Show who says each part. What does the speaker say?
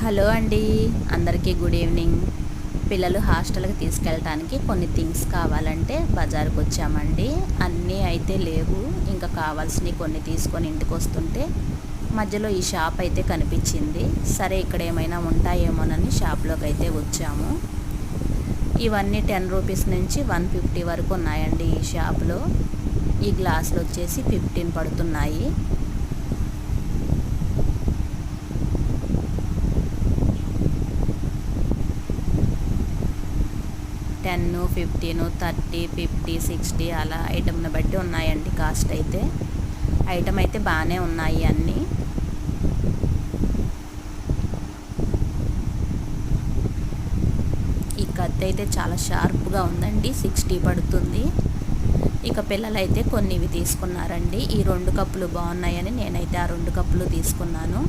Speaker 1: Hello అండి, అందరికీ good evening. పిల్లలు హాస్టల్కి తీసుకెళ్ళటానికి కొన్ని థింగ్స్ కావాలంటే బజార్కి వచ్చామండి. అన్నీ అయితే లేవు, ఇంకా కావాల్సినవి కొన్ని తీసుకొని ఇంటికి వస్తుంటే మధ్యలో ఈ షాప్ అయితే కనిపించింది. సరే ఇక్కడ ఏమైనా ఉంటాయేమోనని షాప్లోకి అయితే వచ్చాము. ఇవన్నీ 10 రూపీస్ నుంచి 150 వరకు ఉన్నాయండి ఈ షాప్లో. ఈ గ్లాసులు వచ్చేసి 15 పడుతున్నాయి. $10, $15, $30, $50, $60 అలా ఐటమ్ని బట్టి ఉన్నాయండి కాస్ట్ అయితే. ఐటమ్ అయితే బాగానే ఉన్నాయి అన్నీ. ఈ కత్తి అయితే చాలా షార్ప్గా ఉందండి, 60 పడుతుంది. ఇక పిల్లలైతే కొన్ని ఇవి తీసుకున్నారండి. ఈ 2 కప్పులు బాగున్నాయని నేనైతే ఆ 2 కప్పులు తీసుకున్నాను.